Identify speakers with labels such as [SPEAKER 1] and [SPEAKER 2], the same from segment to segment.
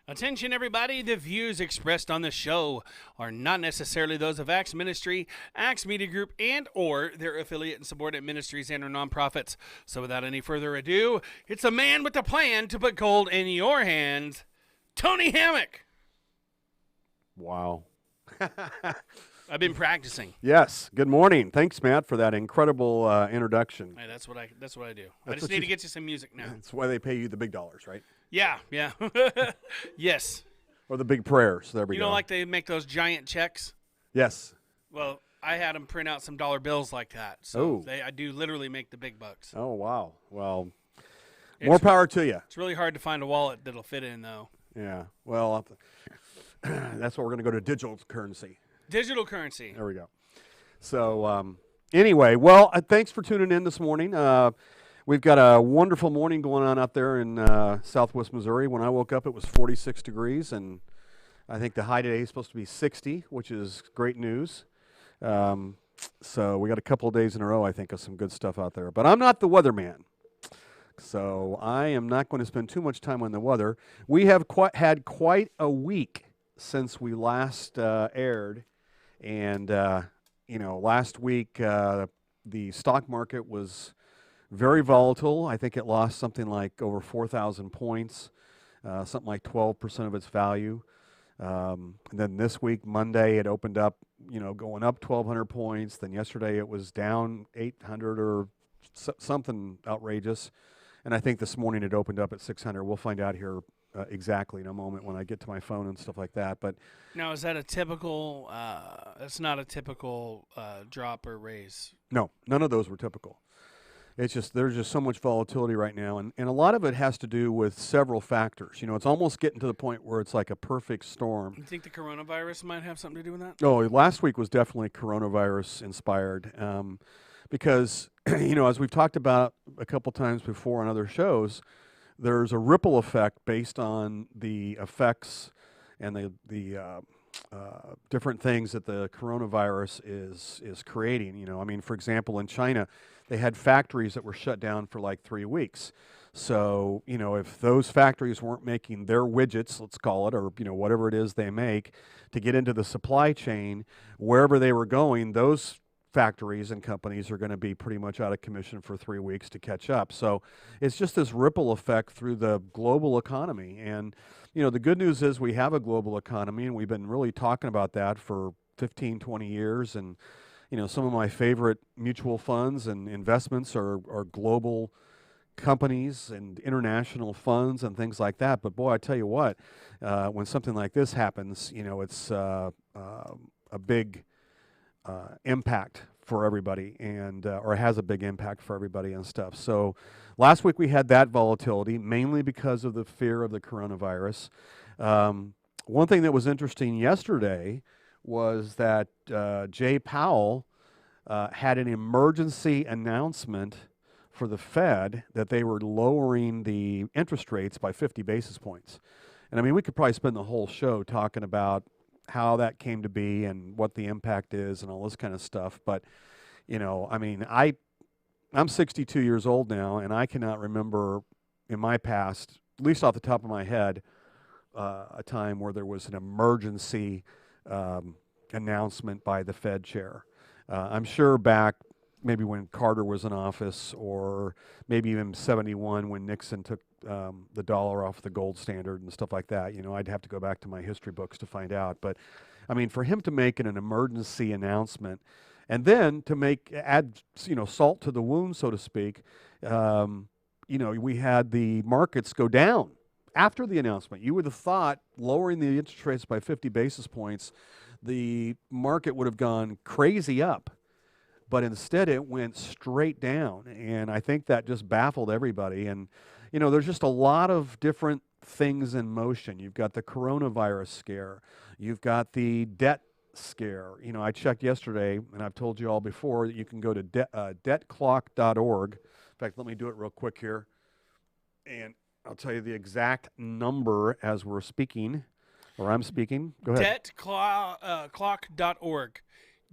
[SPEAKER 1] Attention, everybody. The views expressed on the show are not necessarily those of Acts Ministry, Acts Media Group, and or their affiliate and subordinate ministries and or nonprofits. So without any further ado, it's a man with a plan to put gold in your hands, Tony Hammock.
[SPEAKER 2] Wow.
[SPEAKER 1] I've been practicing.
[SPEAKER 2] Yes. Good morning. Thanks, Matt, for that incredible introduction.
[SPEAKER 1] Hey, that's what I do. I
[SPEAKER 2] That's
[SPEAKER 1] just
[SPEAKER 2] what
[SPEAKER 1] need
[SPEAKER 2] you-
[SPEAKER 1] to get you some music now.
[SPEAKER 2] That's why they pay you the big dollars, right?
[SPEAKER 1] Yeah. Yes.
[SPEAKER 2] Or the big prayers. There we
[SPEAKER 1] You
[SPEAKER 2] go.
[SPEAKER 1] know, like they make those giant checks?
[SPEAKER 2] Yes.
[SPEAKER 1] Well, I had them print out some dollar bills like that. So
[SPEAKER 2] Oh.
[SPEAKER 1] I do literally make the big bucks.
[SPEAKER 2] Oh, wow. Well,
[SPEAKER 1] It's-
[SPEAKER 2] more power to you.
[SPEAKER 1] It's really hard to find a wallet that'll fit in, though.
[SPEAKER 2] Yeah. Well, that's what we're going to go to digital currency.
[SPEAKER 1] Digital currency.
[SPEAKER 2] There we go. So, anyway, well, thanks for tuning in this morning. We've got a wonderful morning going on out there in southwest Missouri. When I woke up, it was 46 degrees, and I think the high today is supposed to be 60, which is great news. So we got a couple of days in a row, I think, of some good stuff out there. But I'm not the weatherman, so I am not going to spend too much time on the weather. We have had quite a week since we last aired, and last week the stock market was very volatile. I think it lost something like over 4,000 points, something like 12% of its value. And then this week, Monday, it opened up, going up 1,200 points. Then yesterday it was down 800 or something outrageous. And I think this morning it opened up at 600. We'll find out here exactly in a moment when I get to my phone and stuff like that. But
[SPEAKER 1] Now, is that a typical? That's not a typical drop or raise.
[SPEAKER 2] no, none of those were typical. It's just there's just so much volatility right now, and a lot of it has to do with several factors. It's almost getting to the point where it's like a perfect storm.
[SPEAKER 1] You think the coronavirus might have something to do with that?
[SPEAKER 2] Oh, last week was definitely coronavirus inspired, because as we've talked about a couple times before on other shows, there's a ripple effect based on the effects and the different things that the coronavirus is creating. I mean, for example, in China, they had factories that were shut down for like 3 weeks. So, if those factories weren't making their widgets, let's call it, or, whatever it is they make to get into the supply chain, wherever they were going, those factories and companies are going to be pretty much out of commission for 3 weeks to catch up. So it's just this ripple effect through the global economy. And, the good news is we have a global economy, and we've been really talking about that for 15, 20 years. And, some of my favorite mutual funds and investments are global companies and international funds and things like that. But boy, I tell you what, when something like this happens, it's a big impact for everybody, and or has a big impact for everybody and stuff. So last week we had that volatility, mainly because of the fear of the coronavirus. One thing that was interesting yesterday was that Jay Powell had an emergency announcement for the Fed that they were lowering the interest rates by 50 basis points. And I mean, we could probably spend the whole show talking about how that came to be and what the impact is and all this kind of stuff. But, I mean, I'm 62 years old now, and I cannot remember in my past, at least off the top of my head, a time where there was an emergency announcement by the Fed chair. I'm sure back maybe when Carter was in office, or maybe even 71 when Nixon took the dollar off the gold standard and stuff like that. I'd have to go back to my history books to find out. But I mean, for him to make an emergency announcement and then to add salt to the wound, so to speak, we had the markets go down after the announcement. You would have thought lowering the interest rates by 50 basis points, the market would have gone crazy up. But instead, it went straight down, and I think that just baffled everybody. And, there's just a lot of different things in motion. You've got the coronavirus scare. You've got the debt scare. I checked yesterday, and I've told you all before that you can go to debtclock.org. In fact, let me do it real quick here, and I'll tell you the exact number as we're speaking, or I'm speaking. Go ahead.
[SPEAKER 1] Debtclock.org.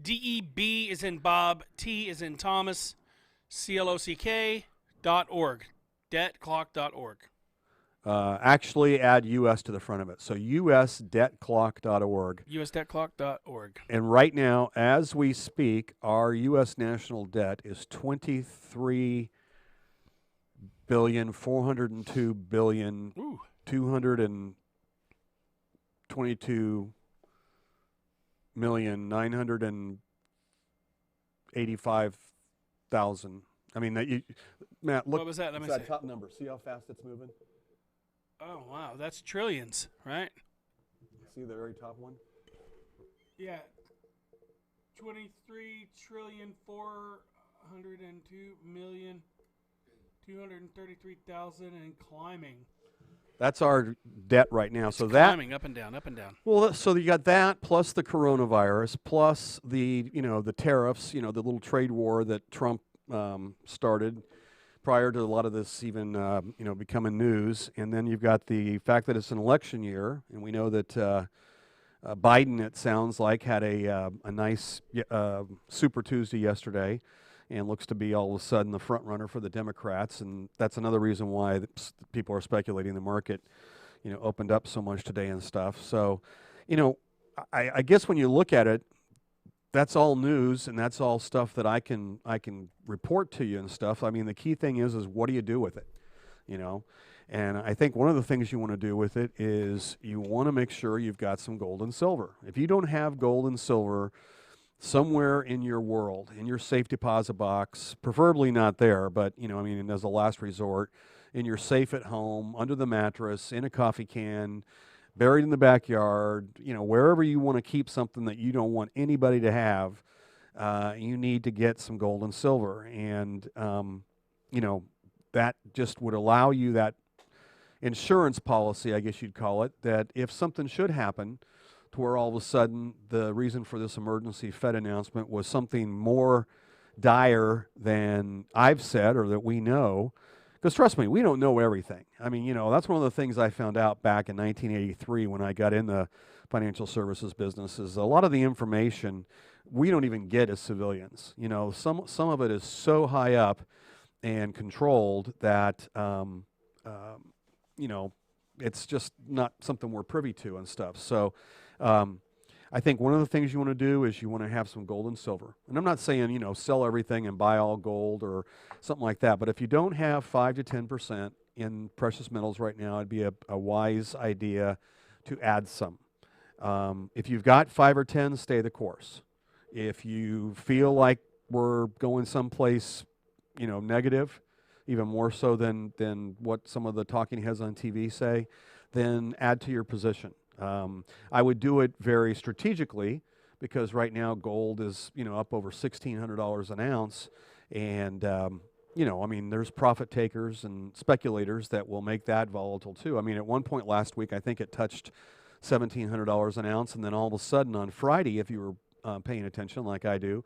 [SPEAKER 1] DEB is in Bob, T is in Thomas, CLOCK.org. Debtclock.org.
[SPEAKER 2] Actually, add US to the front of it. So usdebtclock.org.
[SPEAKER 1] usdebtclock.org.
[SPEAKER 2] And right now, as we speak, our U.S. national debt is $23,402,222,985,000.
[SPEAKER 1] Ooh.
[SPEAKER 2] I mean, Matt, look.
[SPEAKER 1] What was that? Let me
[SPEAKER 2] that
[SPEAKER 1] see.
[SPEAKER 2] top number. See how fast it's moving?
[SPEAKER 1] Oh, wow. That's trillions, right?
[SPEAKER 2] See the very top one?
[SPEAKER 1] Yeah. 23,402,233,000 and climbing.
[SPEAKER 2] That's our debt right now.
[SPEAKER 1] It's
[SPEAKER 2] so
[SPEAKER 1] climbing up and down, up and down.
[SPEAKER 2] Well, so you got that plus the coronavirus plus the the tariffs, the little trade war that Trump started prior to a lot of this even becoming news, and then you've got the fact that it's an election year, and we know that Biden, it sounds like, had a nice Super Tuesday yesterday, and looks to be all of a sudden the front runner for the Democrats, and that's another reason why people are speculating the market, opened up so much today and stuff. So, I guess when you look at it, that's all news, and that's all stuff that I can report to you and stuff. I mean, the key thing is what do you do with it, And I think one of the things you want to do with it is you want to make sure you've got some gold and silver. If you don't have gold and silver somewhere in your world, in your safe deposit box, preferably not there, but as a last resort, in your safe at home, under the mattress, in a coffee can, buried in the backyard, wherever you want to keep something that you don't want anybody to have, you need to get some gold and silver. And, that just would allow you that insurance policy, I guess you'd call it, that if something should happen to where all of a sudden the reason for this emergency Fed announcement was something more dire than I've said or that we know. Because trust me, we don't know everything. I mean, that's one of the things I found out back in 1983 when I got in the financial services business is a lot of the information we don't even get as civilians. Some of it is so high up and controlled that, it's just not something we're privy to and stuff. So I think one of the things you want to do is you want to have some gold and silver. And I'm not saying, sell everything and buy all gold or something like that. But if you don't have 5 to 10% in precious metals right now, it'd be a wise idea to add some. If you've got 5 or 10, stay the course. If you feel like we're going someplace, negative, even more so than what some of the talking heads on TV say, then add to your position. I would do it very strategically because right now gold is, up over $1,600 an ounce. And, there's profit takers and speculators that will make that volatile too. I mean, at one point last week, I think it touched $1,700 an ounce. And then all of a sudden on Friday, if you were paying attention like I do,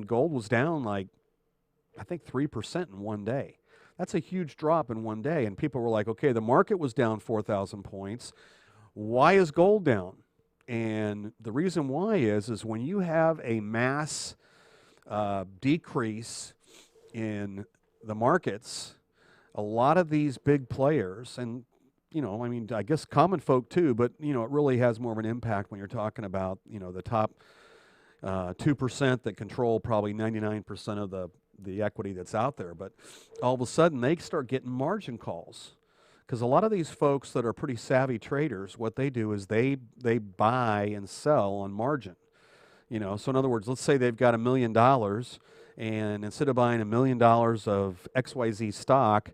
[SPEAKER 2] gold was down like, I think 3% in one day. That's a huge drop in one day. And people were like, okay, the market was down 4,000 points. Why is gold down? And the reason why is when you have a mass decrease in the markets, a lot of these big players, and I guess common folk too, but it really has more of an impact when you're talking about the top 2% that control probably 99% of the equity that's out there. But all of a sudden they start getting margin calls. Because a lot of these folks that are pretty savvy traders, what they do is they buy and sell on margin. So in other words, let's say they've got $1 million, and instead of buying $1 million of XYZ stock,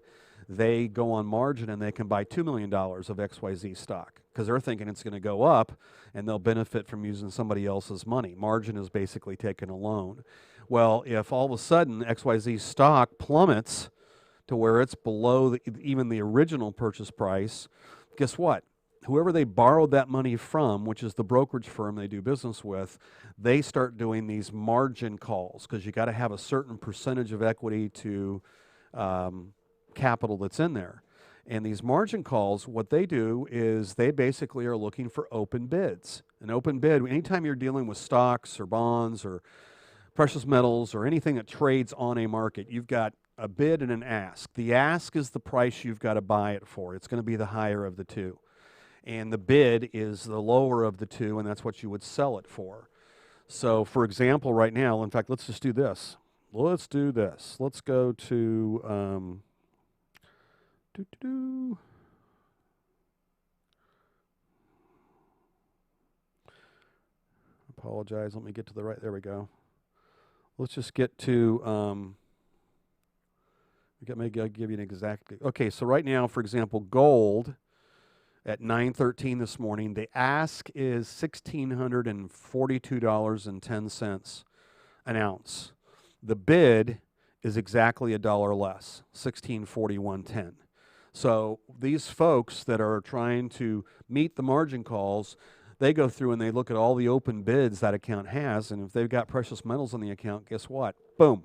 [SPEAKER 2] they go on margin and they can buy $2 million of XYZ stock because they're thinking it's going to go up and they'll benefit from using somebody else's money. Margin is basically taking a loan. Well, if all of a sudden XYZ stock plummets to where it's below even the original purchase price, guess what? Whoever they borrowed that money from, which is the brokerage firm they do business with, they start doing these margin calls because you got to have a certain percentage of equity to capital that's in there. And these margin calls, what they do is they basically are looking for open bids. An open bid, anytime you're dealing with stocks or bonds or precious metals or anything that trades on a market, you've got a bid and an ask. The ask is the price you've got to buy it for. It's going to be the higher of the two. And the bid is the lower of the two, and that's what you would sell it for. So, for example, right now, in fact, let's just do this. Let's do this. Let's go to, apologize, let me get to the right, there we go. Let's just get to, maybe I'll give you an exact, okay, so right now, for example, gold at 9:13 this morning, the ask is $1,642.10 an ounce. The bid is exactly $1 less, $1641.10. So these folks that are trying to meet the margin calls, they go through and they look at all the open bids that account has, and if they've got precious metals on the account, guess what? Boom,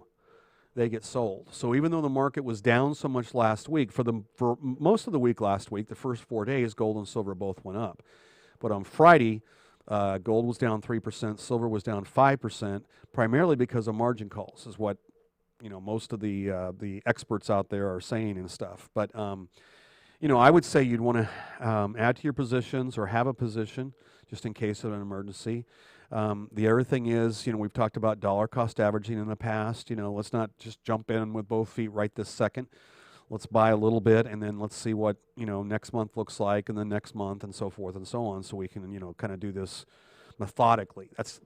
[SPEAKER 2] they get sold. So even though the market was down so much last week, for most of the week last week, the first 4 days, gold and silver both went up. But on Friday, gold was down 3%, silver was down 5%, primarily because of margin calls, is what most of the experts out there are saying and stuff. But I would say you'd want to add to your positions or have a position just in case of an emergency. The other thing is, we've talked about dollar cost averaging in the past. Let's not just jump in with both feet right this second. Let's buy a little bit, and then let's see what, next month looks like, and then next month, and so forth and so on, so we can, kind of do this methodically. That's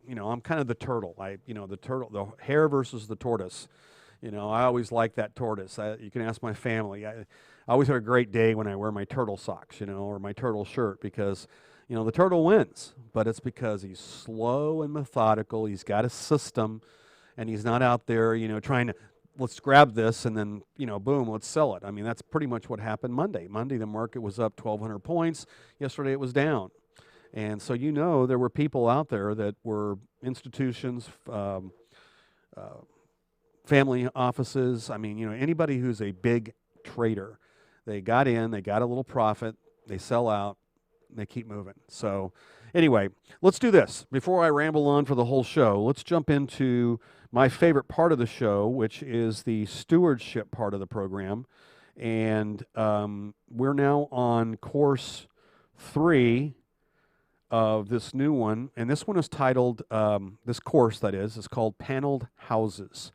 [SPEAKER 2] I'm kind of the turtle. The hare versus the tortoise. I always like that tortoise. You can ask my family. I always have a great day when I wear my turtle socks, or my turtle shirt, because the turtle wins, but it's because he's slow and methodical. He's got a system, and he's not out there, trying to, let's grab this and then, boom, let's sell it. I mean, that's pretty much what happened Monday. Monday, the market was up 1,200 points. Yesterday, it was down. And so, there were people out there that were institutions, family offices. I mean, anybody who's a big trader, they got in, they got a little profit, they sell out, they keep moving. So anyway, let's do this. Before I ramble on for the whole show, let's jump into my favorite part of the show, which is the stewardship part of the program. And we're now on course 3 of this new one. And this one is titled, this course that is called Paneled Houses.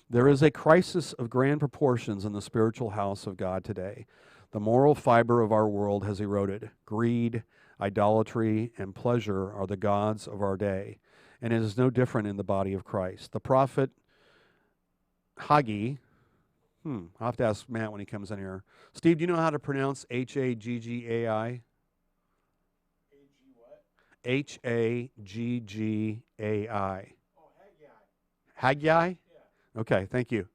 [SPEAKER 2] There is a crisis of grand proportions in the spiritual house of God today. The moral fiber of our world has eroded. Greed, idolatry, and pleasure are the gods of our day, and it is no different in the body of Christ. The prophet Haggai, I'll have to ask Matt when he comes in here. Steve, do you know how to pronounce Hagggai? Hagggai.
[SPEAKER 3] Oh, Haggai.
[SPEAKER 2] Haggai?
[SPEAKER 3] Yeah.
[SPEAKER 2] Okay, thank you.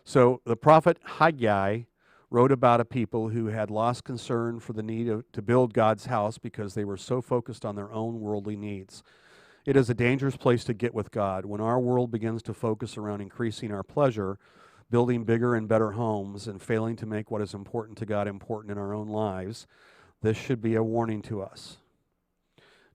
[SPEAKER 2] So the prophet Haggai wrote about a people who had lost concern for the need to build God's house because they were so focused on their own worldly needs. It is a dangerous place to get with God. When our world begins to focus around increasing our pleasure, building bigger and better homes, and failing to make what is important to God important in our own lives, this should be a warning to us.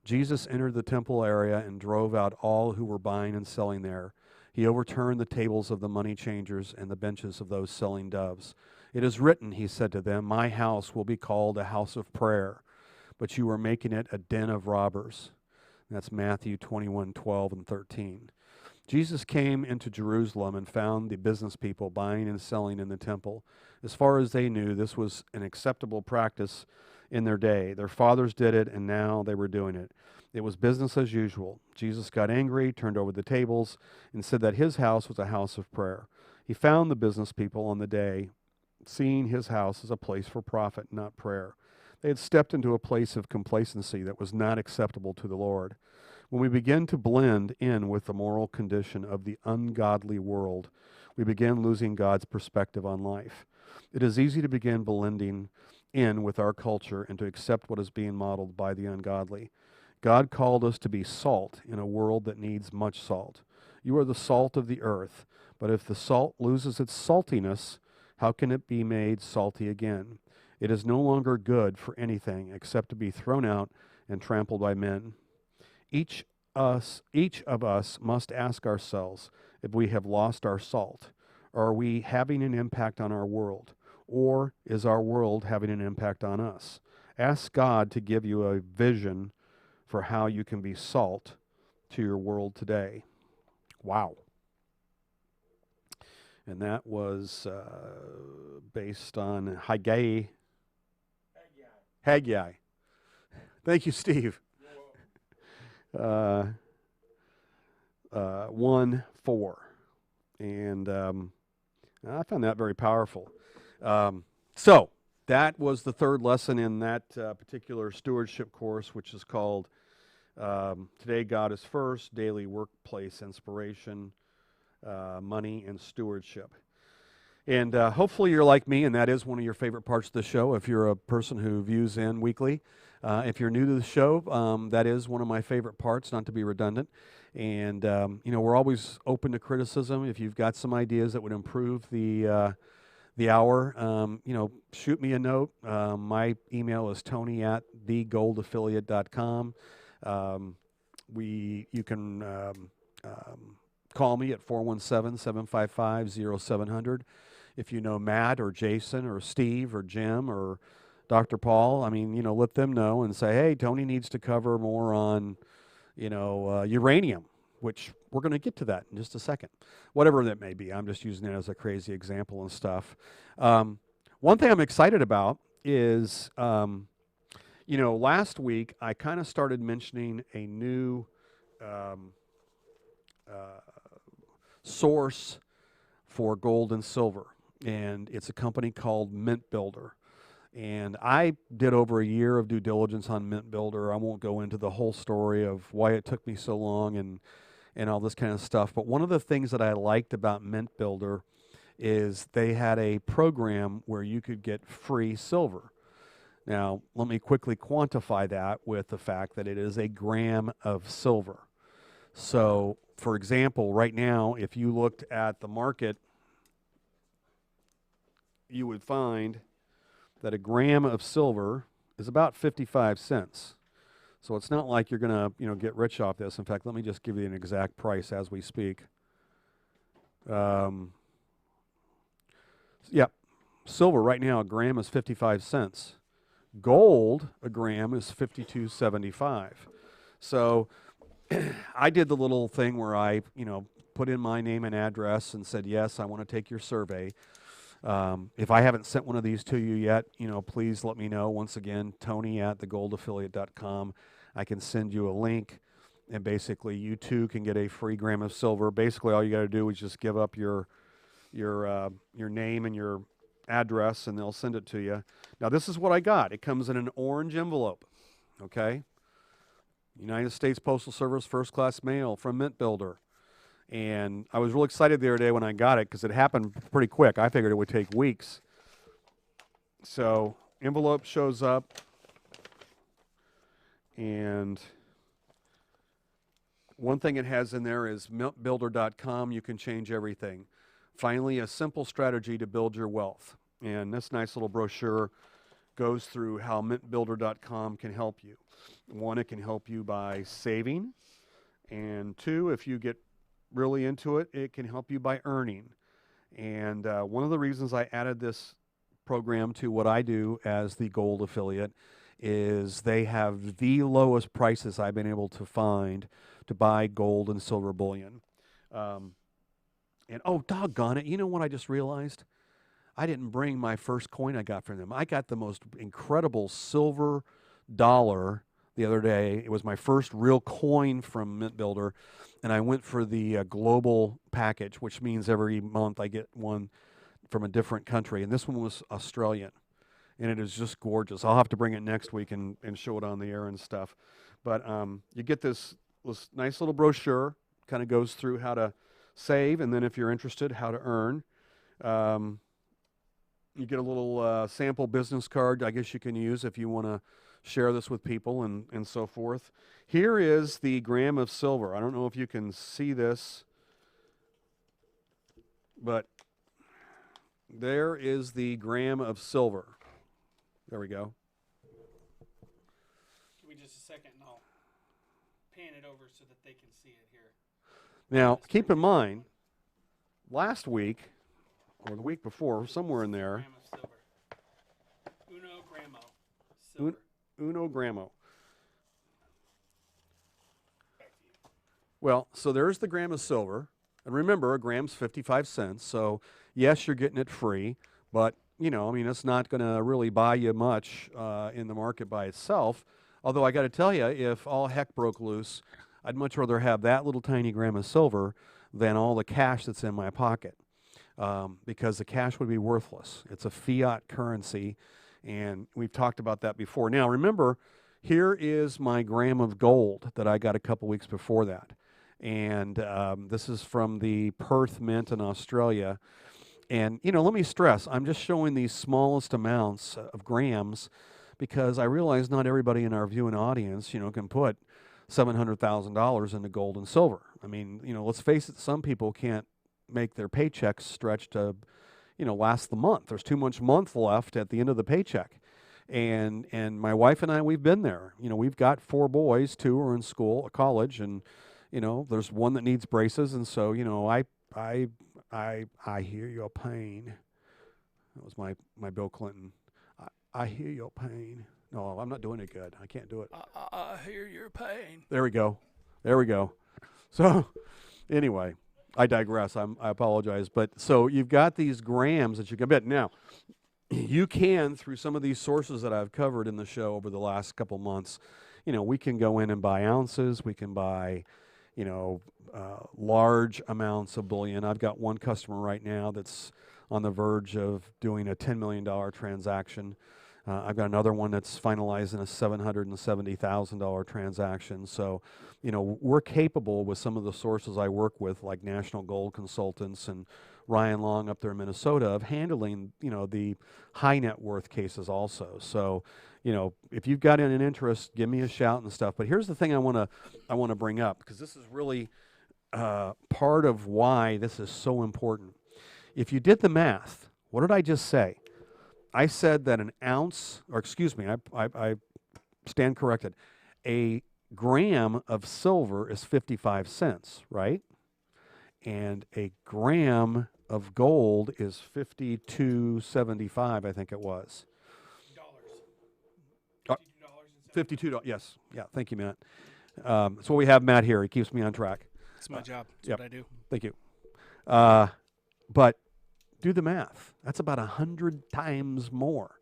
[SPEAKER 2] Jesus entered the temple area and drove out all who were buying and selling there. He overturned the tables of the money changers and the benches of those selling doves. It is written, he said to them, my house will be called a house of prayer, but you are making it a den of robbers. And that's Matthew 21:12 and 13. Jesus came into Jerusalem and found the business people buying and selling in the temple. As far as they knew, this was an acceptable practice in their day. Their fathers did it, and now they were doing it. It was business as usual. Jesus got angry, turned over the tables, and said that his house was a house of prayer. He found the business people on the day seeing his house as a place for profit, not prayer. They had stepped into a place of complacency that was not acceptable to the Lord. When we begin to blend in with the moral condition of the ungodly world, we begin losing God's perspective on life. It is easy to begin blending in with our culture and to accept what is being modeled by the ungodly. God called us to be salt in a world that needs much salt. You are the salt of the earth, but if the salt loses its saltiness, how can it be made salty again? It is no longer good for anything except to be thrown out and trampled by men. Each each of us must ask ourselves if we have lost our salt. Are we having an impact on our world? Or is our world having an impact on us? Ask God to give you a vision for how you can be salt to your world today. Wow. And that was based on Haggai. Haggai. Thank you, Steve. 1:4. And I found that very powerful. So that was the third lesson in that particular stewardship course, which is called Today God is First, Daily Workplace Inspiration, Money and Stewardship. And hopefully you're like me, and that is one of your favorite parts of the show if you're a person who views in weekly. If you're new to the show, that is one of my favorite parts, not to be redundant. And, we're always open to criticism. If you've got some ideas that would improve the hour, shoot me a note. My email is tony@thegoldaffiliate.com. You can call me at 417-755-0700. If you know Matt or Jason or Steve or Jim or Dr. Paul, let them know and say, hey, Tony needs to cover more on, uranium, which we're going to get to that in just a second. Whatever that may be. I'm just using it as a crazy example and stuff. One thing I'm excited about is, last week I kind of started mentioning a new source for gold and silver, and it's a company called Mint Builder. And I did over a year of due diligence on Mint Builder. I won't go into the whole story of why it took me so long and all this kind of stuff. But one of the things that I liked about Mint Builder is they had a program where you could get free silver. Now, let me quickly quantify that with the fact that it is a gram of silver. So, for example, right now, if you looked at the market, you would find that a gram of silver is about 55 cents. So it's not like you're going to, get rich off this. In fact, let me just give you an exact price as we speak. Silver right now, a gram is 55 cents. Gold, a gram is 52.75. So I did the little thing where I, put in my name and address and said, yes, I want to take your survey. If I haven't sent one of these to you yet, please let me know. Once again, tony@thegoldaffiliate.com. I can send you a link, and basically you too can get a free gram of silver. Basically, all you got to do is just give up your name and your address, and they'll send it to you. Now, this is what I got. It comes in an orange envelope, okay? United States Postal Service first class mail from Mint Builder. And I was real excited the other day when I got it because it happened pretty quick. I figured it would take weeks. So, envelope shows up, and one thing it has in there is mintbuilder.com. You can change everything. Finally, a simple strategy to build your wealth. And this nice little brochure goes through how mintbuilder.com can help you. One, it can help you by saving. And two, if you get really into it, it can help you by earning. And one of the reasons I added this program to what I do as the Gold Affiliate is they have the lowest prices I've been able to find to buy gold and silver bullion. And oh, doggone it, you know what I just realized? I didn't bring my first coin I got from them. I got the most incredible silver dollar the other day. It was my first real coin from Mint Builder, and I went for the global package, which means every month I get one from a different country, and this one was Australian, and it is just gorgeous. I'll have to bring it next week and show it on the air and stuff. But you get this nice little brochure, kind of goes through how to save, and then if you're interested, how to earn. You get a little sample business card I guess you can use if you want to share this with people and so forth. Here is the gram of silver. I don't know if you can see this, but there is the gram of silver. There we go.
[SPEAKER 1] Give me just a second and I'll pan it over so that they can see it here.
[SPEAKER 2] Now,
[SPEAKER 1] This
[SPEAKER 2] keep in
[SPEAKER 1] particular
[SPEAKER 2] mind, last week or the week before, somewhere in there,
[SPEAKER 1] gram of silver. Uno gramo silver.
[SPEAKER 2] Uno gramo.
[SPEAKER 1] Back to you.
[SPEAKER 2] Well, so there's the gram of silver. And remember, a gram's 55 cents. So, yes, you're getting it free. But, you know, I mean, it's not going to really buy you much in the market by itself. Although I got to tell you, if all heck broke loose, I'd much rather have that little tiny gram of silver than all the cash that's in my pocket. Because the cash would be worthless. It's a fiat currency. And we've talked about that before. Now, remember, here is my gram of gold that I got a couple weeks before that. And this is from the Perth Mint in Australia. And, you know, let me stress, I'm just showing these smallest amounts of grams because I realize not everybody in our viewing audience, you know, can put $700,000 into gold and silver. I mean, you know, let's face it, some people can't make their paychecks stretch to, you know, last the month. There's too much month left at the end of the paycheck. And my wife and I, we've been there. You know, we've got 4 boys, 2 are in school, college, and, you know, there's one that needs braces. And so, you know, I hear your pain. That was my Bill Clinton. I hear your pain. No, I'm not doing it good. I can't do it.
[SPEAKER 1] I hear your pain.
[SPEAKER 2] There we go. There we go. So, anyway, I digress. I apologize. But so you've got these grams that you can bet. Now, you can, through some of these sources that I've covered in the show over the last couple months, you know, we can go in and buy ounces. We can buy, you know, large amounts of bullion. I've got one customer right now that's on the verge of doing a $10 million transaction. I've got another one that's finalizing a $770,000 transaction. So, you know, we're capable with some of the sources I work with, like National Gold Consultants and Ryan Long up there in Minnesota, of handling, you know, the high net worth cases also. So, you know, if you've got an interest, give me a shout and stuff. But here's the thing I want to bring up, because this is really part of why this is so important. If you did the math, what did I just say? I said that an ounce, or excuse me, I stand corrected. A gram of silver is 55 cents, right? And a gram of gold is 52.75, I think it was. $52, yes. Yeah, thank you, Matt. So we have Matt here. He keeps me on track.
[SPEAKER 1] It's my job. That's
[SPEAKER 2] yep.
[SPEAKER 1] what I do.
[SPEAKER 2] Thank you. But do the math. That's about 100 times more.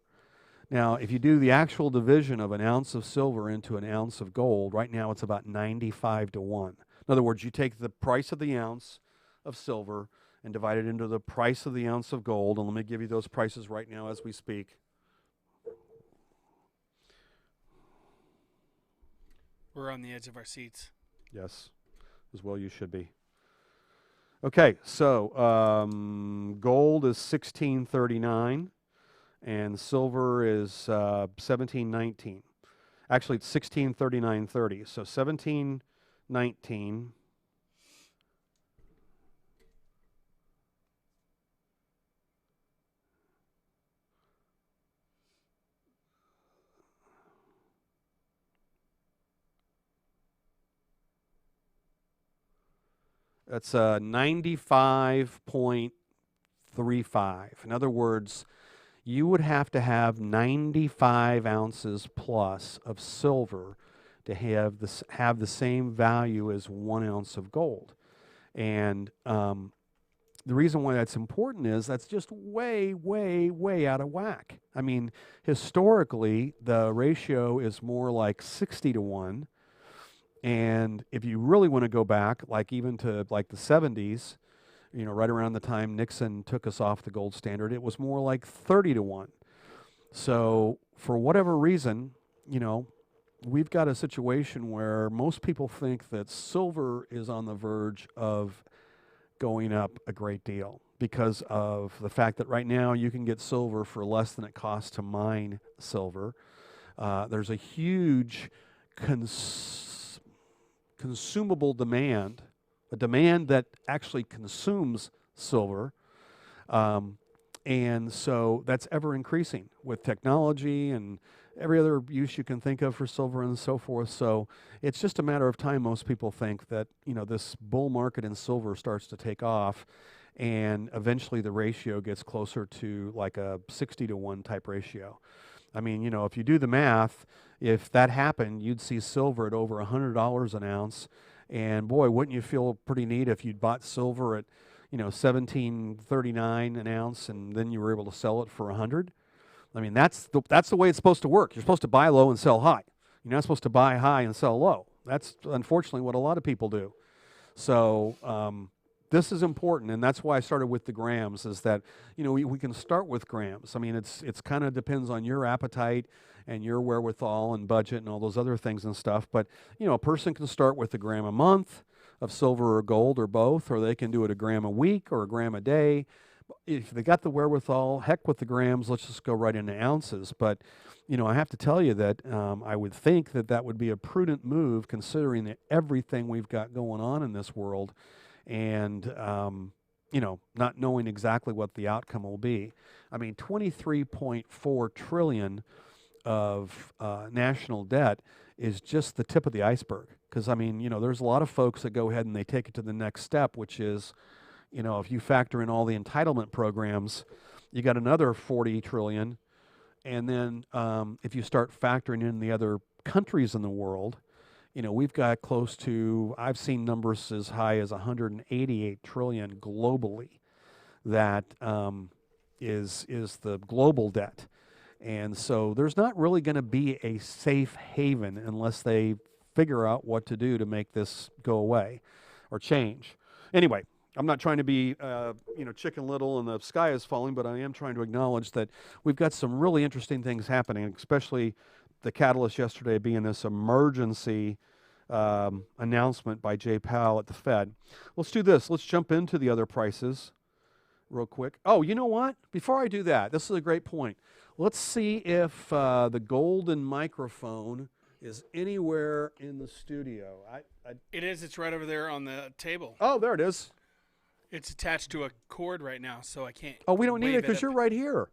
[SPEAKER 2] Now, if you do the actual division of an ounce of silver into an ounce of gold, right now it's about 95 to 1. In other words, you take the price of the ounce of silver and divide it into the price of the ounce of gold. And let me give you those prices right now as we speak.
[SPEAKER 1] We're on the edge of our seats.
[SPEAKER 2] Yes, as well you should be. Okay, so gold is 1639 and silver is 1719. Actually, it's 1639.30. So 1719 That's 95.35. In other words, you would have to have 95 ounces plus of silver to have the same value as 1 ounce of gold. And the reason why that's important is that's just way, way, way out of whack. I mean, historically, the ratio is more like 60 to 1. And if you really want to go back, like even to like the 70s, you know, right around the time Nixon took us off the gold standard, it was more like 30 to 1. So for whatever reason, you know, we've got a situation where most people think that silver is on the verge of going up a great deal because of the fact that right now you can get silver for less than it costs to mine silver. There's a huge consumable demand, a demand that actually consumes silver. And so that's ever increasing with technology and every other use you can think of for silver and so forth. So it's just a matter of time. Most people think that, this bull market in silver starts to take off, and eventually the ratio gets closer to like a 60-to-1 type ratio. I mean, if you do the math, if that happened, you'd see silver at over $100 an ounce. And boy, wouldn't you feel pretty neat if you'd bought silver at, $17.39 an ounce, and then you were able to sell it for 100? I mean, that's the way it's supposed to work. You're supposed to buy low and sell high. You're not supposed to buy high and sell low. That's unfortunately what a lot of people do. So this is important, and that's why I started with the grams. Is that we can start with grams. I mean, it's kind of depends on your appetite and your wherewithal and budget and all those other things and stuff. But a person can start with a gram a month of silver or gold or both, or they can do it a gram a week or a gram a day. If they got the wherewithal, heck with the grams, let's just go right into ounces. But, I have to tell you that I would think that would be a prudent move considering that everything we've got going on in this world and, not knowing exactly what the outcome will be. I mean, 23.4 trillion of national debt is just the tip of the iceberg. Because, I mean, there's a lot of folks that go ahead and they take it to the next step, which is, if you factor in all the entitlement programs, you got another 40 trillion. And then if you start factoring in the other countries in the world, we've got close to, I've seen numbers as high as 188 trillion globally. That is the global debt. And so there's not really going to be a safe haven unless they figure out what to do to make this go away or change. Anyway, I'm not trying to be, Chicken Little and the sky is falling, but I am trying to acknowledge that we've got some really interesting things happening, especially the catalyst yesterday being this emergency announcement by Jay Powell at the Fed. Let's do this. Let's jump into the other prices real quick. Oh, you know what? Before I do that, this is a great point. Let's see if the golden microphone is anywhere in the studio.
[SPEAKER 1] It is. It's right over there on the table.
[SPEAKER 2] Oh, there it is.
[SPEAKER 1] It's attached to a cord right now, so I can't.
[SPEAKER 2] Oh, we don't need it because you're right here.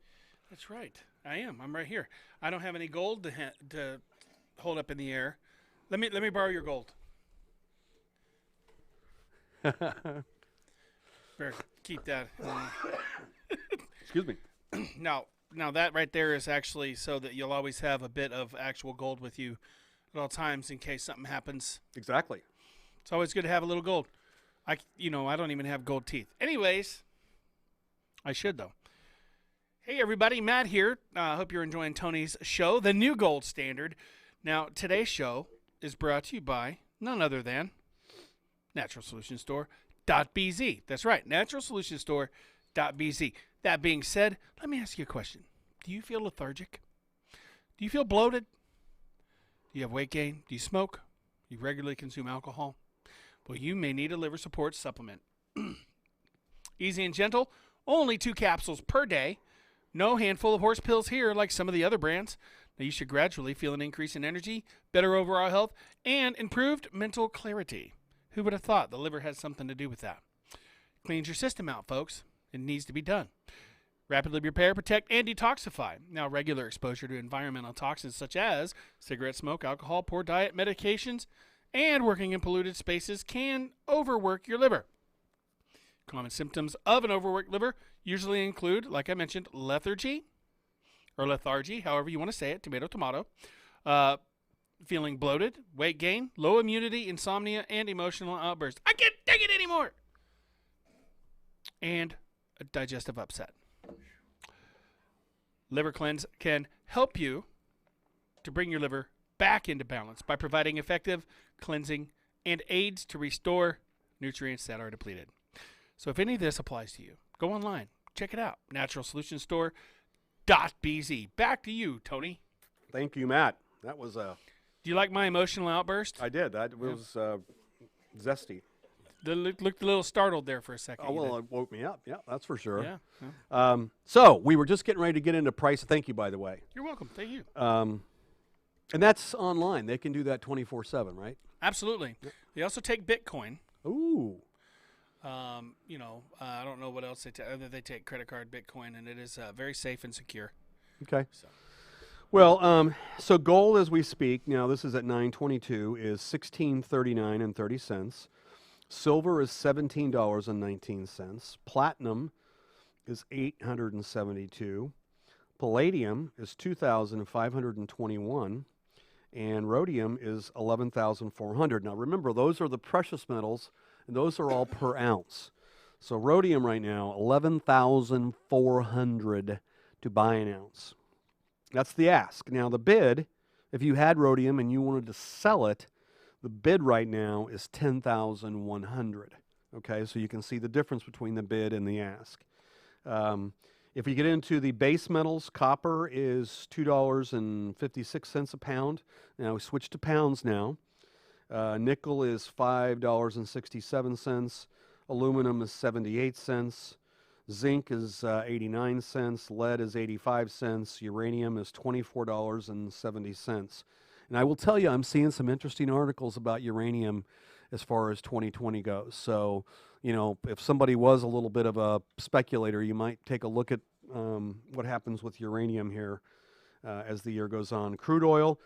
[SPEAKER 1] That's right. I am. I'm right here. I don't have any gold to hold up in the air. Let me borrow your gold. Better keep that.
[SPEAKER 2] Excuse me.
[SPEAKER 1] Now that right there is actually so that you'll always have a bit of actual gold with you at all times in case something happens.
[SPEAKER 2] Exactly.
[SPEAKER 1] It's always good to have a little gold. I don't even have gold teeth. Anyways, I should though. Hey everybody, Matt here. I hope you're enjoying Tony's show, The New Gold Standard. Now, today's show is brought to you by none other than Natural Solution Store.bz. That's right, Natural Solution Store.bz. That being said, let me ask you a question. Do you feel lethargic? Do you feel bloated? Do you have weight gain? Do you smoke? Do you regularly consume alcohol? Well, you may need a liver support supplement. Easy and gentle, only 2 capsules per day. No handful of horse pills here like some of the other brands. Now, you should gradually feel an increase in energy, better overall health, and improved mental clarity. Who would have thought the liver has something to do with that? Cleans your system out, folks. It needs to be done. Rapidly repair, protect, and detoxify. Now, regular exposure to environmental toxins such as cigarette smoke, alcohol, poor diet, medications, and working in polluted spaces can overwork your liver. Common symptoms of an overworked liver usually include, like I mentioned, lethargy, however you want to say it, tomato, feeling bloated, weight gain, low immunity, insomnia, and emotional outbursts. I can't take it anymore! And a digestive upset. Liver Cleanse can help you to bring your liver back into balance by providing effective cleansing and aids to restore nutrients that are depleted. So if any of this applies to you, go online, check it out, naturalsolutionstore.bz. Back to you, Tony.
[SPEAKER 2] Thank you, Matt. That was
[SPEAKER 1] Do you like my emotional outburst?
[SPEAKER 2] I did. That was zesty.
[SPEAKER 1] Looked a little startled there for a second.
[SPEAKER 2] Oh, well, it woke me up. Yeah, that's for sure.
[SPEAKER 1] Yeah.
[SPEAKER 2] So we were just getting ready to get into price. Thank you, by the way.
[SPEAKER 1] You're welcome. Thank you.
[SPEAKER 2] And that's online. They can do that 24/7, right?
[SPEAKER 1] Absolutely. Yep. They also take Bitcoin.
[SPEAKER 2] Ooh.
[SPEAKER 1] I don't know what else they take. Other they take credit card, Bitcoin, and it is very safe and secure.
[SPEAKER 2] Okay.
[SPEAKER 1] So.
[SPEAKER 2] Well, so gold as we speak now, this is at 922, is 16.39 and 30 cents. Silver is $17.19. Platinum is 872. Palladium is 2,521, and rhodium is 11,400. Now remember, those are the precious metals, and those are all per ounce. So rhodium right now, 11,400 to buy an ounce. That's the ask. Now the bid, if you had rhodium and you wanted to sell it, the bid right now is 10,100. Okay, so you can see the difference between the bid and the ask. If you get into the base metals, copper is $2.56 a pound. Now we switch to pounds now. Nickel is $5.67. Aluminum is 78 cents. Zinc is 89 cents. Lead is 85 cents. Uranium is $24.70. And I will tell you, I'm seeing some interesting articles about uranium as far as 2020 goes. So, you know, if somebody was a little bit of a speculator, you might take a look at what happens with uranium here as the year goes on. Crude oil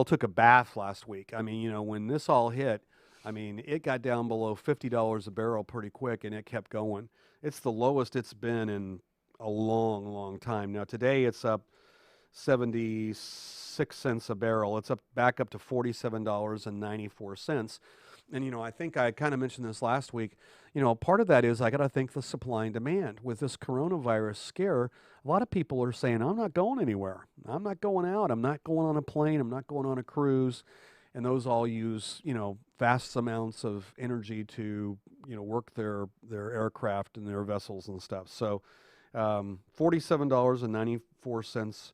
[SPEAKER 2] took a bath last week. I mean, you know, when this all hit, I mean, it got down below $50 a barrel pretty quick, and it kept going. It's the lowest it's been in a long, long time. Now, today it's up 76 cents a barrel. It's back up to $47.94. And, you know, I think I kind of mentioned this last week. You know, part of that is I got to think the supply and demand. With this coronavirus scare, a lot of people are saying, I'm not going anywhere. I'm not going out. I'm not going on a plane. I'm not going on a cruise. And those all use, you know, vast amounts of energy to, you know, work their aircraft and their vessels and stuff. So $47.94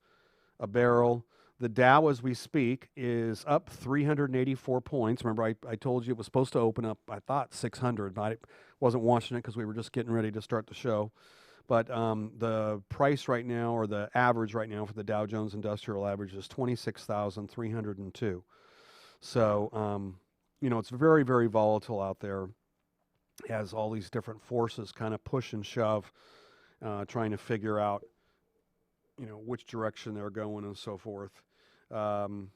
[SPEAKER 2] a barrel. The Dow, as we speak, is up 384 points. Remember, I told you it was supposed to open up, I thought, 600. I wasn't watching it because we were just getting ready to start the show. But the price right now, or the average right now for the Dow Jones Industrial Average is 26,302. So, you know, it's very, very volatile out there. It has all these different forces kind of push and shove, trying to figure out, you know, which direction they're going and so forth. You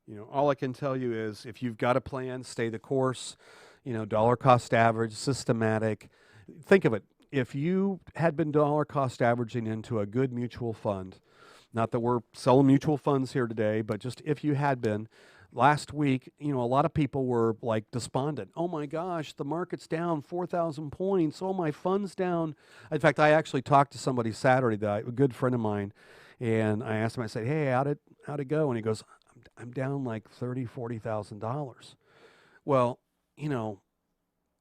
[SPEAKER 2] know, all I can tell you is if you've got a plan, stay the course, you know, dollar cost average, systematic. Think of it. If you had been dollar cost averaging into a good mutual fund, not that we're selling mutual funds here today, but just if you had been, last week, you know, a lot of people were like despondent. Oh my gosh, the market's down 4,000 points. Oh, my fund's down. In fact, I actually talked to somebody Saturday, a good friend of mine, and I asked him, I said, hey, how'd it go? And he goes, I'm down like $40,000. Well, you know,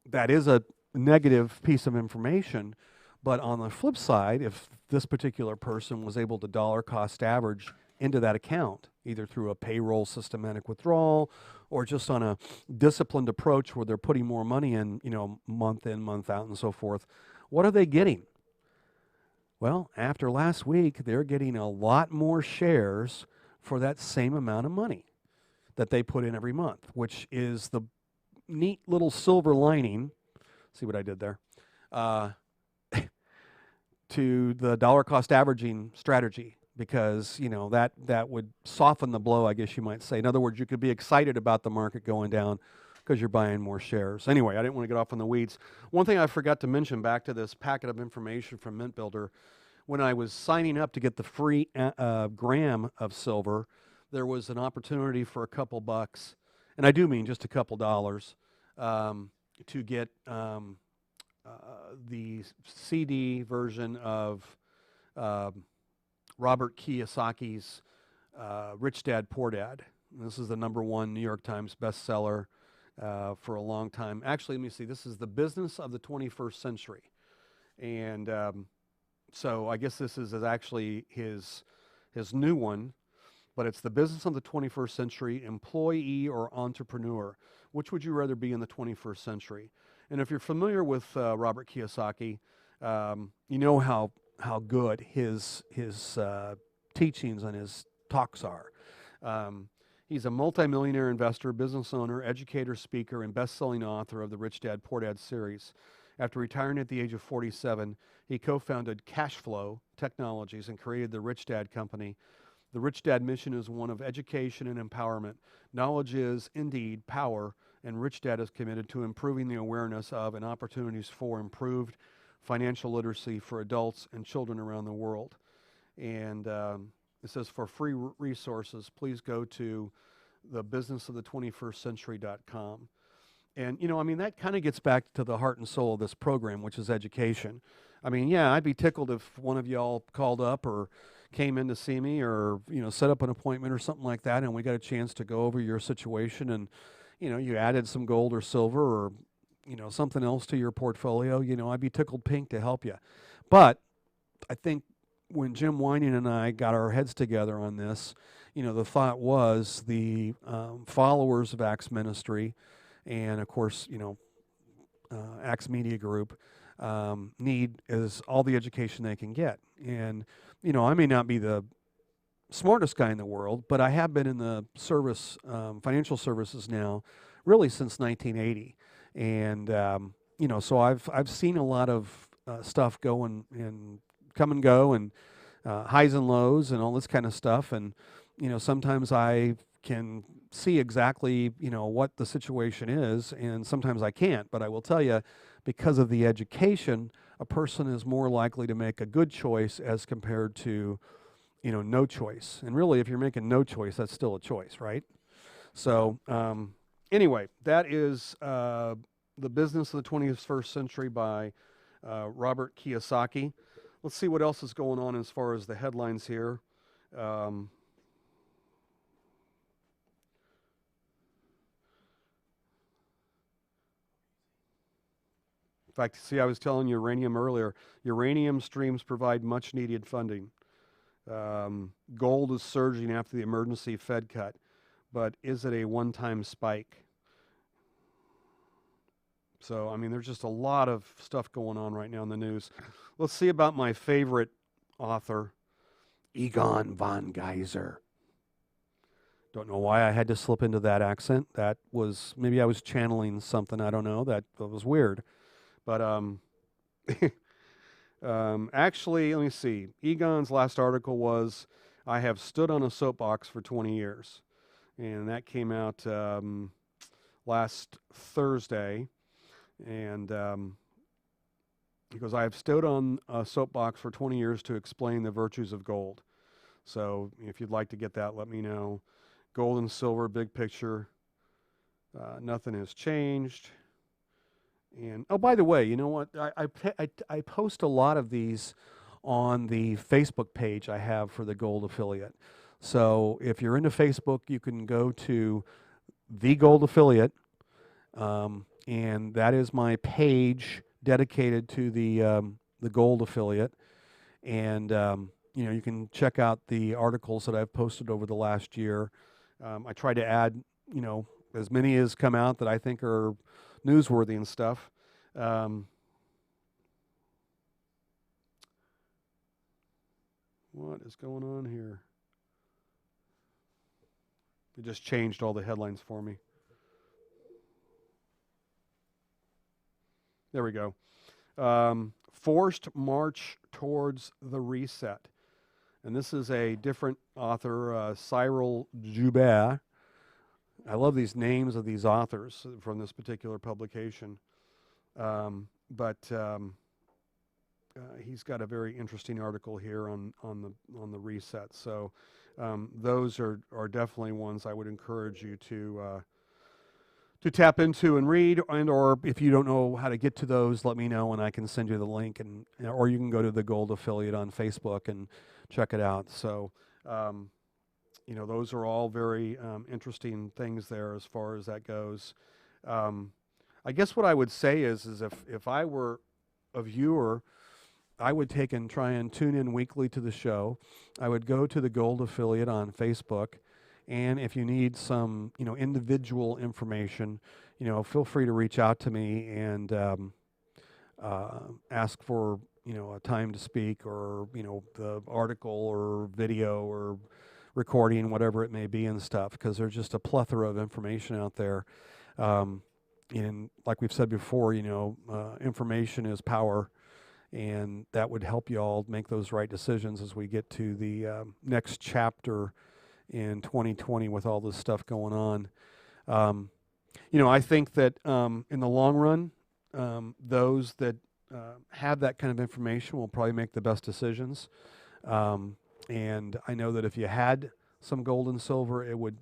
[SPEAKER 2] that is a negative piece of information. But on the flip side, if this particular person was able to dollar cost average into that account, either through a payroll systematic withdrawal or just on a disciplined approach where they're putting more money in, you know, month in, month out and so forth, what are they getting? Well, after last week, they're getting a lot more shares for that same amount of money that they put in every month, which is the neat little silver lining. See what I did there? To the dollar cost averaging strategy, because, you know, that would soften the blow, I guess you might say. In other words, you could be excited about the market going down because you're buying more shares. Anyway, I didn't want to get off on the weeds. One thing I forgot to mention, back to this packet of information from Mint Builder, when I was signing up to get the free gram of silver, there was an opportunity for a couple bucks, and I do mean just a couple dollars, to get the CD version of Robert Kiyosaki's Rich Dad, Poor Dad. And this is the #1 New York Times bestseller for a long time. Actually, let me see. This is The Business of the 21st Century. And so I guess this is actually his new one, but it's The Business of the 21st Century, Employee or Entrepreneur. Which would you rather be in the 21st century? And if you're familiar with Robert Kiyosaki, you know how good his teachings and his talks are. He's a multimillionaire investor, business owner, educator, speaker, and best-selling author of the Rich Dad, Poor Dad series. After retiring at the age of 47, he co-founded Cashflow Technologies and created the Rich Dad Company. The Rich Dad mission is one of education and empowerment. Knowledge is indeed power, and Rich Dad is committed to improving the awareness of and opportunities for improved financial literacy for adults and children around the world. And it says, for free resources, please go to thebusinessofthe21stcentury.com. And, you know, I mean, that kind of gets back to the heart and soul of this program, which is education. I mean, yeah, I'd be tickled if one of y'all called up or came in to see me or, you know, set up an appointment or something like that, and we got a chance to go over your situation and, you know, you added some gold or silver or, you know, something else to your portfolio. You know, I'd be tickled pink to help you. But I think when Jim Wining and I got our heads together on this, you know, the thought was the followers of Axe Ministry and, of course, you know, Axe Media Group need is all the education they can get. And, you know, I may not be the smartest guy in the world, but I have been in the service, financial services now, really since 1980. And, you know, so I've seen a lot of stuff go and come and go and highs and lows and all this kind of stuff. And, you know, sometimes I can see exactly, you know, what the situation is, and sometimes I can't. But I will tell you, because of the education, a person is more likely to make a good choice as compared to, you know, no choice. And really, if you're making no choice, that's still a choice, right? So anyway, that is The Business of the 21st Century by Robert Kiyosaki. Let's see what else is going on as far as the headlines here. In fact, see, I was telling you uranium earlier. Uranium streams provide much needed funding. Gold is surging after the emergency Fed cut, but is it a one-time spike? So, I mean, there's just a lot of stuff going on right now in the news. Let's see about my favorite author, Egon von Geyser. Don't know why I had to slip into that accent. That was, maybe I was channeling something, I don't know. That was weird. But actually, let me see. Egon's last article was, I have stood on a soapbox for 20 years. And that came out last Thursday. And he goes, I have stood on a soapbox for 20 years to explain the virtues of gold. So if you'd like to get that, let me know. Gold and silver, big picture. Nothing has changed. And oh, by the way, you know what? I post a lot of these on the Facebook page I have for the Gold Affiliate. So if you're into Facebook, you can go to the Gold Affiliate, and that is my page dedicated to the Gold Affiliate. And you know, you can check out the articles that I've posted over the last year. I try to add, you know, as many as come out that I think are newsworthy and stuff. What is going on here? It just changed all the headlines for me. There we go. Forced March Towards the Reset. And this is a different author, Cyril Joubert. I love these names of these authors from this particular publication. He's got a very interesting article here on the reset. So those are definitely ones I would encourage you to tap into and read, and or if you don't know how to get to those, let me know and I can send you the link, and or you can go to the Gold Affiliate on Facebook and check it out. So you know, those are all very interesting things there as far as that goes. I guess what I would say is if I were a viewer, I would take and try and tune in weekly to the show. I would go to the Gold Affiliate on Facebook, and if you need some, you know, individual information, you know, feel free to reach out to me and ask for, you know, a time to speak, or, you know, the article or video or recording, whatever it may be and stuff, because there's just a plethora of information out there. and like we've said before, information is power, and that would help you all make those right decisions as we get to the next chapter in 2020 with all this stuff going on. I think that in the long run, those that have that kind of information will probably make the best decisions. And I know that if you had some gold and silver, it would,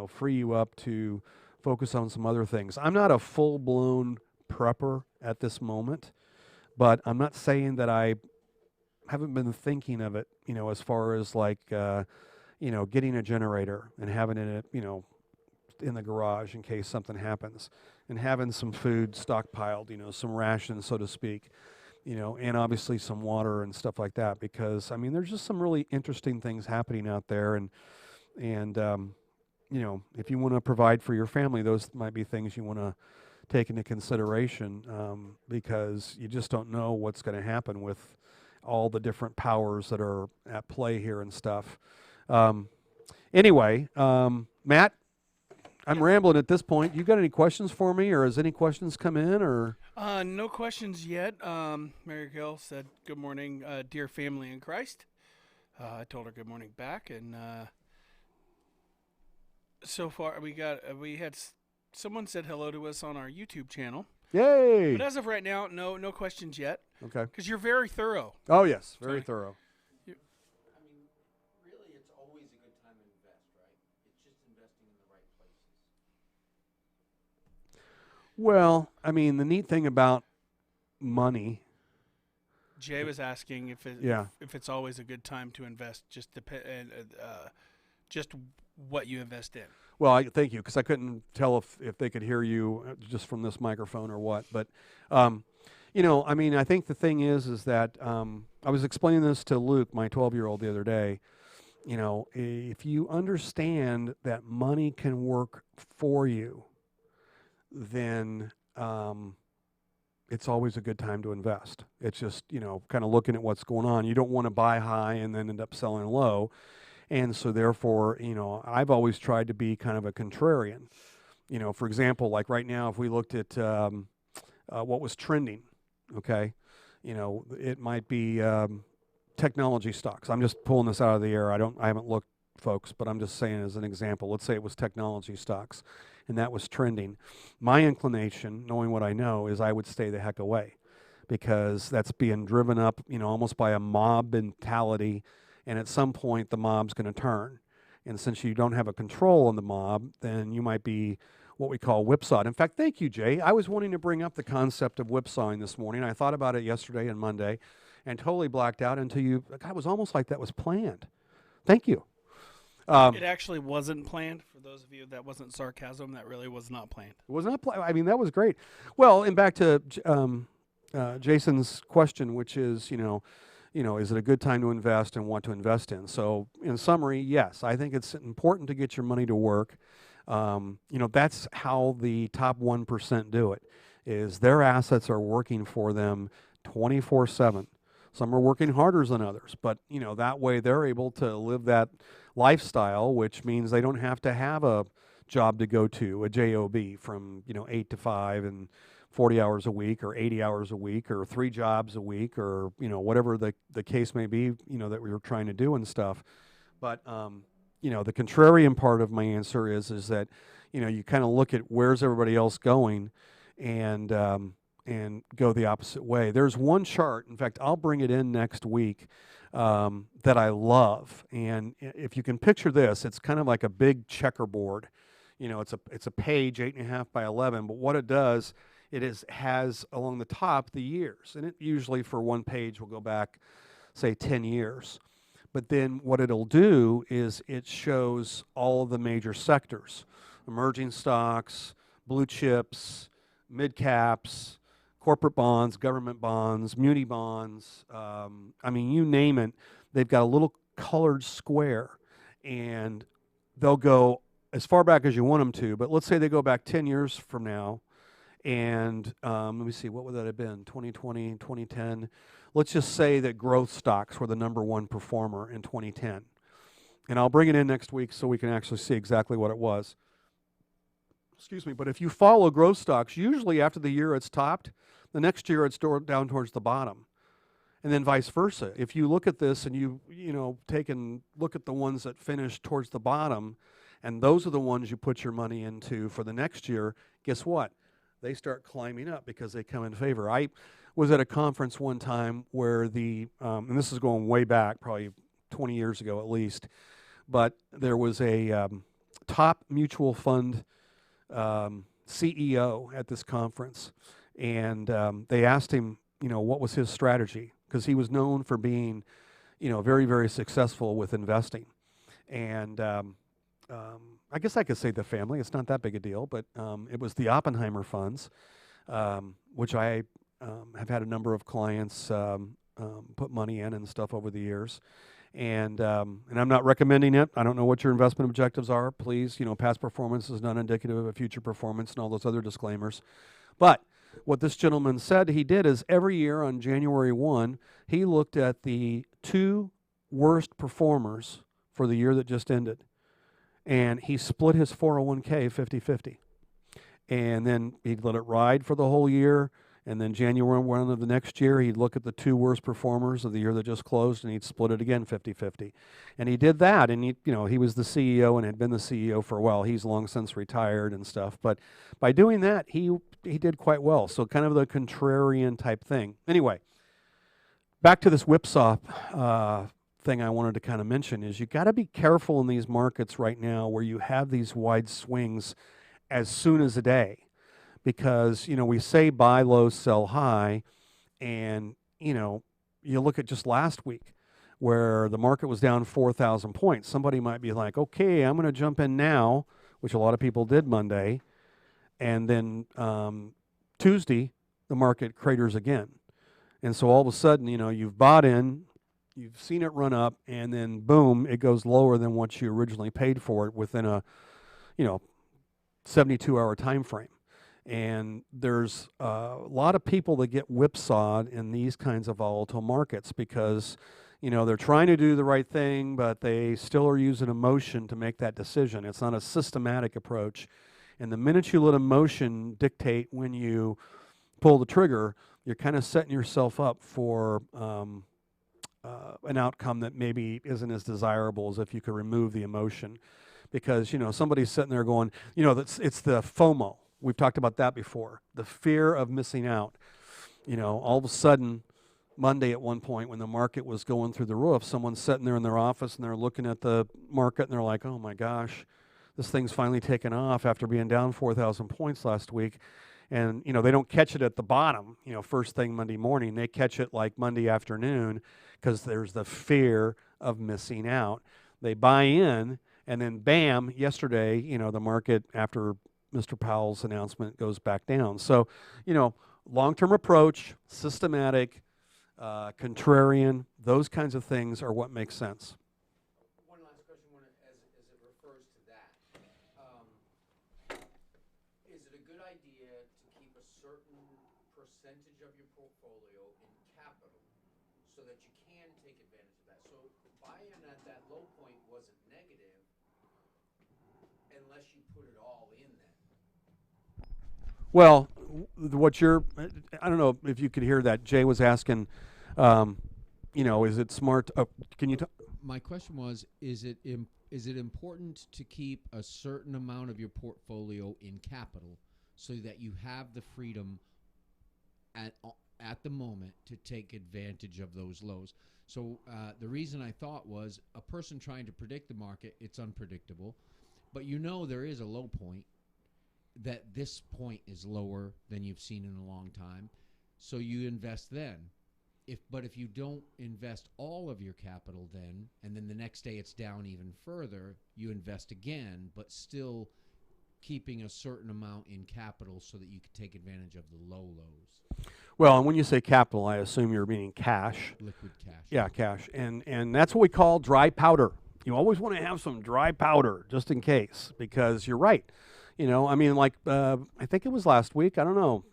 [SPEAKER 2] free you up to focus on some other things. I'm not a full-blown prepper at this moment, but I'm not saying that I haven't been thinking of it, as far as like, getting a generator and having it, in the garage in case something happens, and having some food stockpiled, some rations, so to speak, and obviously some water and stuff like that, because, there's just some really interesting things happening out there. And if you want to provide for your family, those might be things you want to take into consideration, because you just don't know what's going to happen with all the different powers that are at play here and stuff. Anyway, Matt, I'm rambling at this point. You got any questions for me, or has any questions come in, or?
[SPEAKER 1] No questions yet. Mary Gill said, "Good morning, dear family in Christ." I told her good morning back, and so far we had someone said hello to us on our YouTube channel.
[SPEAKER 2] Yay!
[SPEAKER 1] But as of right now, no questions yet.
[SPEAKER 2] Okay.
[SPEAKER 1] Because you're very thorough.
[SPEAKER 2] Oh yes, very
[SPEAKER 1] Sorry.
[SPEAKER 2] thorough.
[SPEAKER 3] Really, it's always a good time to invest, right? It's just investing in the right places.
[SPEAKER 2] Well, the neat thing about money.
[SPEAKER 1] Jay was asking if it's always a good time to invest, just just what you invest in.
[SPEAKER 2] Well, thank you, because I couldn't tell if they could hear you just from this microphone or what. But, I think the thing is that I was explaining this to Luke, my 12-year-old, the other day. If you understand that money can work for you, then it's always a good time to invest. It's just, kind of looking at what's going on. You don't want to buy high and then end up selling low. And so therefore, I've always tried to be kind of a contrarian. For example, like right now, if we looked at what was trending, okay, it might be technology stocks. I'm just pulling this out of the air. I haven't looked, folks, but I'm just saying as an example. Let's say it was technology stocks, and that was trending. My inclination, knowing what I know, is I would stay the heck away, because that's being driven up, almost by a mob mentality. And at some point, the mob's going to turn. And since you don't have a control on the mob, then you might be what we call whipsawed. In fact, thank you, Jay. I was wanting to bring up the concept of whipsawing this morning. I thought about it yesterday and Monday and totally blacked out until God, it was almost like that was planned. Thank you.
[SPEAKER 1] It actually wasn't planned. For those of you that wasn't sarcasm, that really was not planned.
[SPEAKER 2] It was not planned. That was great. Well, and back to Jason's question, which is, is it a good time to invest and what to invest in? So in summary, yes, I think it's important to get your money to work. That's how the top 1% do it, is their assets are working for them 24/7. Some are working harder than others, but that way they're able to live that lifestyle, which means they don't have to have a job to go to, a job from 8 to 5 and 40 hours a week or 80 hours a week or 3 jobs a week, or whatever the case may be, that we were trying to do and stuff. But the contrarian part of my answer is that you kind of look at where's everybody else going, and go the opposite way. There's one chart, in fact, I'll bring it in next week, that I love. And if you can picture this, it's kind of like a big checkerboard. It's a page 8.5 by 11, but what it does, has along the top the years, and it usually for one page will go back, say, 10 years. But then what it'll do is it shows all of the major sectors: emerging stocks, blue chips, mid caps, corporate bonds, government bonds, muni bonds. You name it. They've got a little colored square, and they'll go as far back as you want them to. But let's say they go back 10 years from now. And let me see, what would that have been? 2020, 2010. Let's just say that growth stocks were the number one performer in 2010. And I'll bring it in next week so we can actually see exactly what it was. excuse me, but if you follow growth stocks, usually after the year it's topped, the next year it's down towards the bottom. And then vice versa. If you look at this and take and look at the ones that finish towards the bottom, and those are the ones you put your money into for the next year, guess what? They start climbing up because they come in favor. I was at a conference one time where and this is going way back, probably 20 years ago at least, but there was a top mutual fund CEO at this conference, and they asked him, what was his strategy, because he was known for being, very, very successful with investing. And I guess I could say the family. It's not that big a deal, but it was the Oppenheimer funds, which I have had a number of clients put money in and stuff over the years. And I'm not recommending it. I don't know what your investment objectives are. Please, past performance is not indicative of future performance and all those other disclaimers. But what this gentleman said he did is every year on January 1, he looked at the 2 worst performers for the year that just ended. And he split his 401k 50-50. And then he'd let it ride for the whole year. And then January 1 of the next year, he'd look at the 2 worst performers of the year that just closed, and he'd split it again 50-50. And he did that, and he was the CEO and had been the CEO for a while. He's long since retired and stuff. But by doing that, he did quite well. So kind of the contrarian type thing. Anyway, back to this whipsaw thing I wanted to kind of mention is you got to be careful in these markets right now where you have these wide swings as soon as a day. Because, we say buy low, sell high, and, you look at just last week where the market was down 4,000 points. Somebody might be like, okay, I'm going to jump in now, which a lot of people did Monday, and then Tuesday, the market craters again. And so all of a sudden, you've bought in, you've seen it run up, and then boom, it goes lower than what you originally paid for it within a, 72-hour time frame. And there's a lot of people that get whipsawed in these kinds of volatile markets because, they're trying to do the right thing, but they still are using emotion to make that decision. It's not a systematic approach. And the minute you let emotion dictate when you pull the trigger, you're kind of setting yourself up for an outcome that maybe isn't as desirable as if you could remove the emotion. Because, somebody's sitting there going, it's the FOMO. We've talked about that before. The fear of missing out. All of a sudden, Monday at one point when the market was going through the roof, someone's sitting there in their office and they're looking at the market and they're like, oh my gosh, this thing's finally taken off after being down 4,000 points last week. And, they don't catch it at the bottom, first thing Monday morning. They catch it like Monday afternoon because there's the fear of missing out. They buy in, and then bam, yesterday, the market after Mr. Powell's announcement goes back down. So, long-term approach, systematic, contrarian, those kinds of things are what makes sense.
[SPEAKER 3] One last question, as it refers to that. Is it a good idea to keep a certain percentage of your portfolio in capital so that you can take advantage of that? So buy-in at that low point wasn't negative unless you put it all in there.
[SPEAKER 2] Well, I don't know if you could hear that. Jay was asking, is it smart? Can you
[SPEAKER 4] My question was, is it important to keep a certain amount of your portfolio in capital so that you have the freedom at the moment to take advantage of those lows? So the reason I thought was a person trying to predict the market, it's unpredictable, but there is a low point, that this point is lower than you've seen in a long time, so you invest then. But if you don't invest all of your capital then, and then the next day it's down even further, you invest again, but still keeping a certain amount in capital so that you can take advantage of the low lows.
[SPEAKER 2] Well, and when you say capital, I assume you're meaning cash.
[SPEAKER 4] Liquid cash.
[SPEAKER 2] Yeah, cash. And that's what we call dry powder. You always want to have some dry powder just in case, because you're right. I think it was last week, I don't know,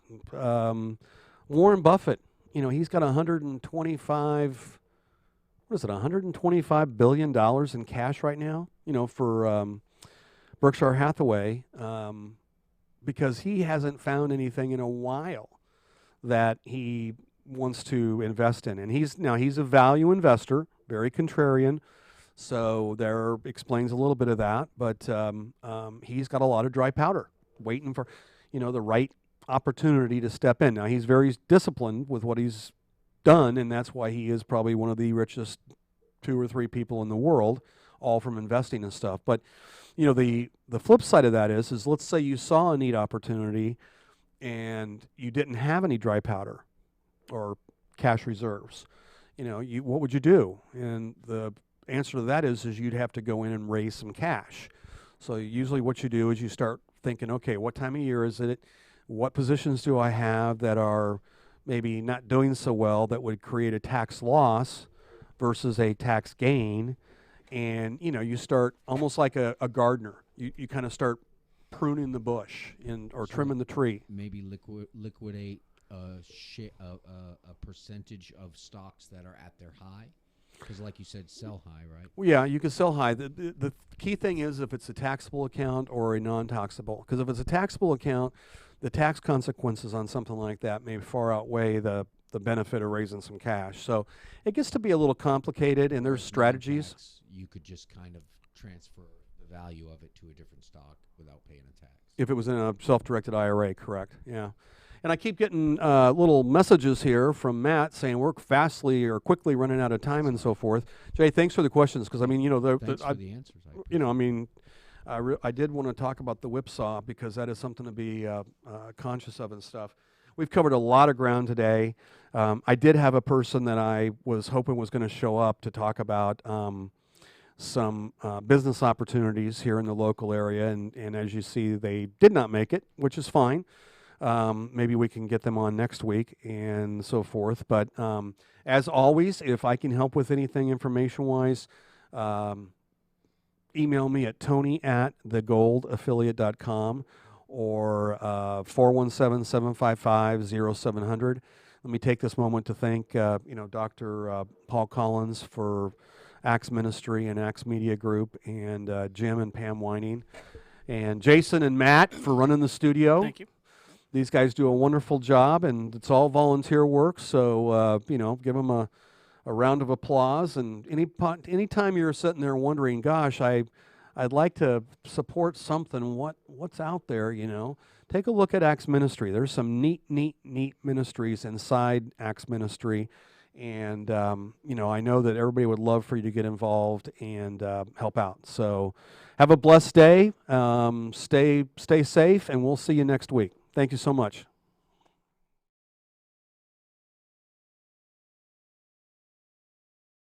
[SPEAKER 2] Warren Buffett, he's got $125 billion in cash right now, for Berkshire Hathaway. because he hasn't found anything in a while that he wants to invest in. And he's a value investor, very contrarian. So there explains a little bit of that, but he's got a lot of dry powder waiting for, the right opportunity to step in. Now he's very disciplined with what he's done, and that's why he is probably one of the richest 2 or 3 people in the world, all from investing and stuff. But the flip side of that is let's say you saw a neat opportunity and you didn't have any dry powder or cash reserves. What would you do? And the answer to that is you'd have to go in and raise some cash. So usually what you do is you start thinking, okay, what time of year is it? What positions do I have that are maybe not doing so well that would create a tax loss versus a tax gain? And, you start almost like a gardener. You kind of start pruning the bush or trimming the tree.
[SPEAKER 4] Maybe liquidate a percentage of stocks that are at their high. Because like you said, sell high, right?
[SPEAKER 2] Well, yeah, you can sell high. The key thing is if it's a taxable account or a non-taxable. Because if it's a taxable account, the tax consequences on something like that may far outweigh the benefit of raising some cash. So it gets to be a little complicated, and there's strategies.
[SPEAKER 4] Non-tax, you could just kind of transfer the value of it to a different stock without paying a tax.
[SPEAKER 2] If it was in a self-directed IRA, correct, yeah. And I keep getting little messages here from Matt saying we're quickly running out of time and so forth. Jay, thanks for the questions, because
[SPEAKER 4] Thanks for the answers.
[SPEAKER 2] I did want to talk about the whipsaw because that is something to be conscious of and stuff. We've covered a lot of ground today. I did have a person that I was hoping was going to show up to talk about some business opportunities here in the local area, and as you see, they did not make it, which is fine. Maybe we can get them on next week and so forth. But as always, if I can help with anything information-wise, email me at tony@thegoldaffiliate.com or 417-755-0700. Let me take this moment to thank Dr. Paul Collins for Axe Ministry and Axe Media Group, and Jim and Pam Whining, and Jason and Matt for running the studio.
[SPEAKER 1] Thank you.
[SPEAKER 2] These guys do a wonderful job, and it's all volunteer work, so give them a round of applause. And anytime you're sitting there wondering, gosh, I'd like to support something, what's out there, take a look at Axe Ministry. There's some neat ministries inside Axe Ministry, and I know that everybody would love for you to get involved and help out. So have a blessed day, stay safe, and we'll see you next week. Thank you so much.